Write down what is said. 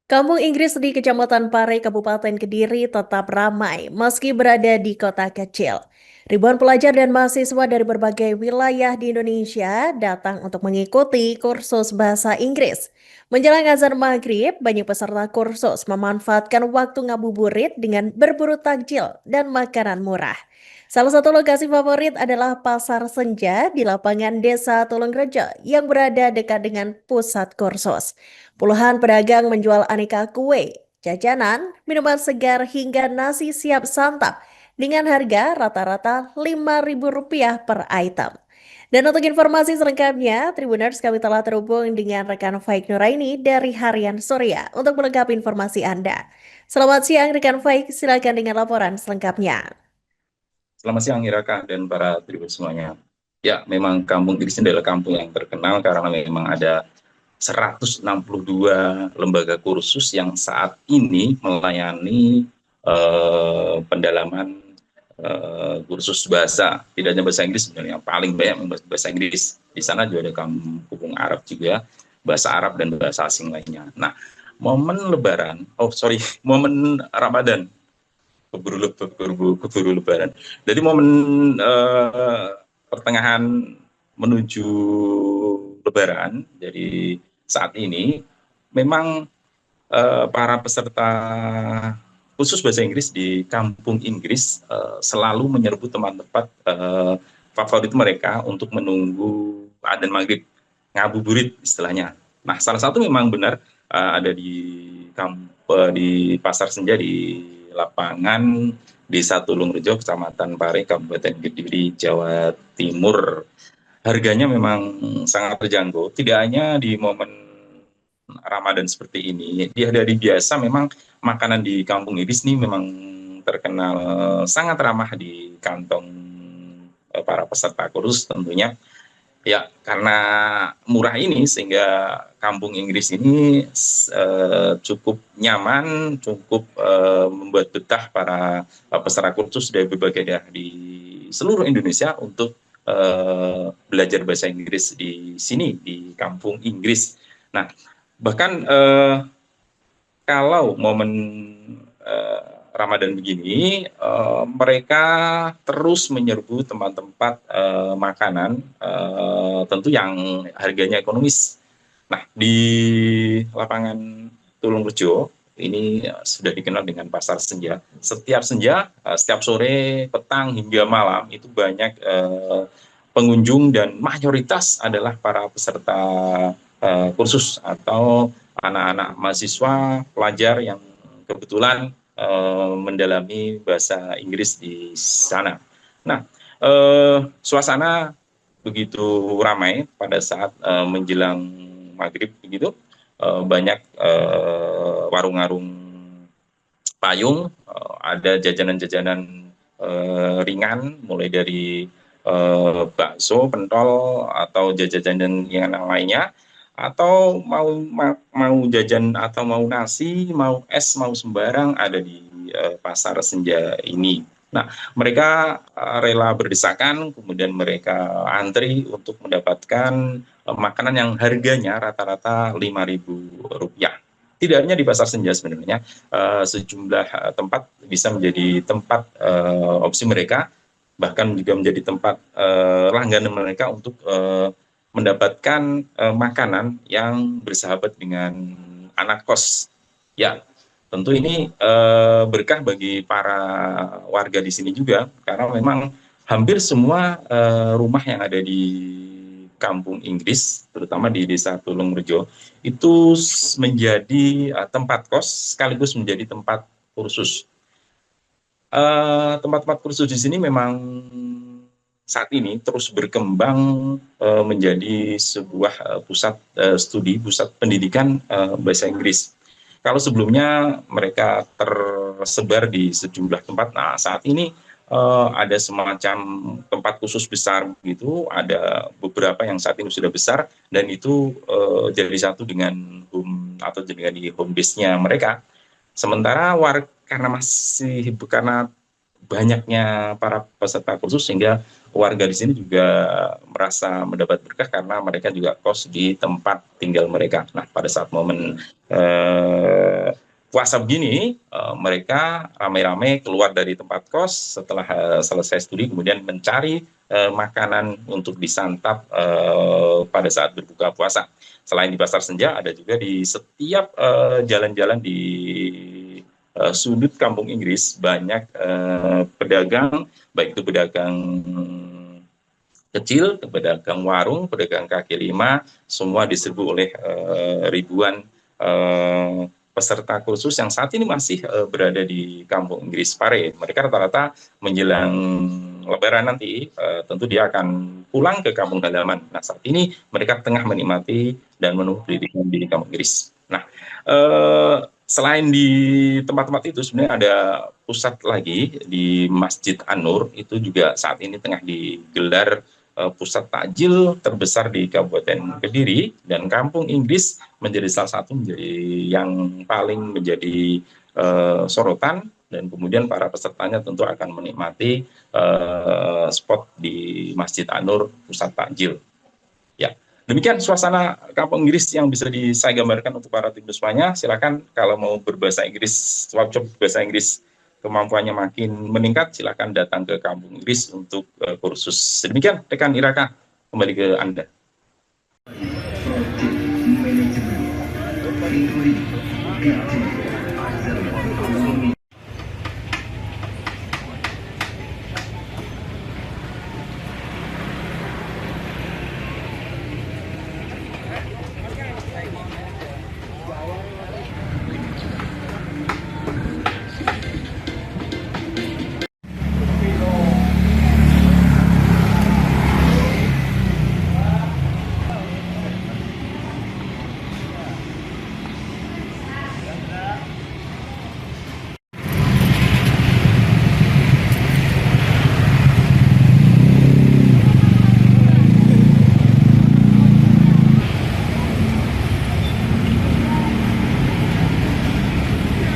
Kampung Inggris di Kecamatan Pare, Kabupaten Kediri tetap ramai meski berada di kota kecil. Ribuan pelajar dan mahasiswa dari berbagai wilayah di Indonesia datang untuk mengikuti kursus bahasa Inggris. Menjelang azan maghrib, banyak peserta kursus memanfaatkan waktu ngabuburit dengan berburu takjil dan makanan murah. Salah satu lokasi favorit adalah Pasar Senja di lapangan Desa Tulungrejo yang berada dekat dengan pusat kursus. Puluhan pedagang menjual aneka kue, jajanan, minuman segar hingga nasi siap santap dengan harga rata-rata Rp5.000 per item. Dan untuk informasi selengkapnya, Tribuners kami telah terhubung dengan rekan Faik Nuraini dari Harian Surya untuk melengkapi informasi Anda. Selamat siang rekan Faik, silakan dengan laporan selengkapnya. Selamat siang Iraka dan para tribun semuanya. Ya, memang Kampung Inggris adalah kampung yang terkenal karena memang ada 162 lembaga kursus yang saat ini melayani pendalaman kursus bahasa. Tidak hanya bahasa Inggris sebenarnya, yang paling banyak bahasa Inggris. Di sana juga ada kampung Arab juga, bahasa Arab dan bahasa asing lainnya. Nah, momen momen Ramadan, keburu Lebaran. Jadi momen pertengahan menuju Lebaran, jadi saat ini memang para peserta khusus bahasa Inggris di Kampung Inggris selalu menyerbu tempat-tempat favorit mereka untuk menunggu adzan maghrib, ngabuburit istilahnya. Nah, salah satu memang benar ada di Pasar Senja di lapangan Desa Tulungrejo, Kecamatan Pare, Kabupaten Kediri, Jawa Timur. Harganya memang sangat terjangkau, tidak hanya di momen Ramadan seperti ini. Di hari biasa memang makanan di Kampung Inggris ini memang terkenal sangat ramah di kantong para peserta kursus tentunya. Ya, karena murah ini sehingga Kampung Inggris ini cukup nyaman, cukup membuat betah para peserta kursus dari berbagai daerah di seluruh Indonesia untuk belajar bahasa Inggris di sini, di Kampung Inggris. Nah, bahkan kalau momen Ramadan begini, mereka terus menyerbu tempat-tempat makanan tentu yang harganya ekonomis. Nah, di lapangan Tulungrejo ini sudah dikenal dengan Pasar Senja. Setiap senja, setiap sore, petang hingga malam itu banyak pengunjung dan mayoritas adalah para peserta kursus atau anak-anak mahasiswa, pelajar yang kebetulan mendalami bahasa Inggris di sana. Nah, suasana begitu ramai pada saat menjelang maghrib begitu, banyak warung-warung payung, ada jajanan-jajanan ringan, mulai dari bakso, pentol, atau jajanan yang lainnya, atau mau jajan atau mau nasi, mau es, mau sembarang ada di Pasar Senja ini. Nah, mereka rela berdesakan, kemudian mereka antri untuk mendapatkan makanan yang harganya rata-rata Rp5.000. Tidak hanya di Pasar Senja sebenarnya, sejumlah tempat bisa menjadi tempat opsi mereka, bahkan juga menjadi tempat langganan mereka untuk mendapatkan makanan yang bersahabat dengan anak kos. Ya, tentu ini berkah bagi para warga di sini juga, karena memang hampir semua rumah yang ada di kampung Inggris, terutama di Desa Tulungrejo, itu menjadi tempat kos sekaligus menjadi tempat kursus. Tempat-tempat kursus di sini memang saat ini terus berkembang menjadi sebuah pusat studi, pusat pendidikan bahasa Inggris. Kalau sebelumnya mereka tersebar di sejumlah tempat, nah saat ini ada semacam tempat khusus besar gitu, ada beberapa yang saat ini sudah besar dan itu jadi satu dengan home atau dengan di home base-nya mereka. Sementara karena banyaknya para peserta kursus sehingga warga di sini juga merasa mendapat berkah karena mereka juga kos di tempat tinggal mereka. Nah, pada saat momen puasa begini, mereka ramai-ramai keluar dari tempat kos setelah selesai studi, kemudian mencari makanan untuk disantap pada saat berbuka puasa. Selain di Pasar Senja, ada juga di setiap jalan-jalan di sudut kampung Inggris banyak pedagang, baik itu pedagang kecil, pedagang warung, pedagang kaki lima, semua diserbu oleh ribuan peserta kursus yang saat ini masih berada di kampung Inggris Pare. Mereka rata-rata menjelang Lebaran nanti tentu dia akan pulang ke kampung halaman. Nah, saat ini mereka tengah menikmati dan menempuh pendidikan di kampung Inggris. Nah, selain di tempat-tempat itu sebenarnya ada pusat lagi di Masjid An-Nur, itu juga saat ini tengah digelar pusat takjil terbesar di Kabupaten Kediri, dan kampung Inggris menjadi salah satu yang paling menjadi sorotan, dan kemudian para pesertanya tentu akan menikmati spot di Masjid An-Nur pusat takjil. Ya. Demikian suasana kampung Inggris yang bisa saya gambarkan untuk para tim semuanya. Silakan kalau mau berbahasa Inggris, workshop bahasa Inggris kemampuannya makin meningkat, silakan datang ke kampung Inggris untuk kursus. Demikian rekan Iraka, kembali ke Anda.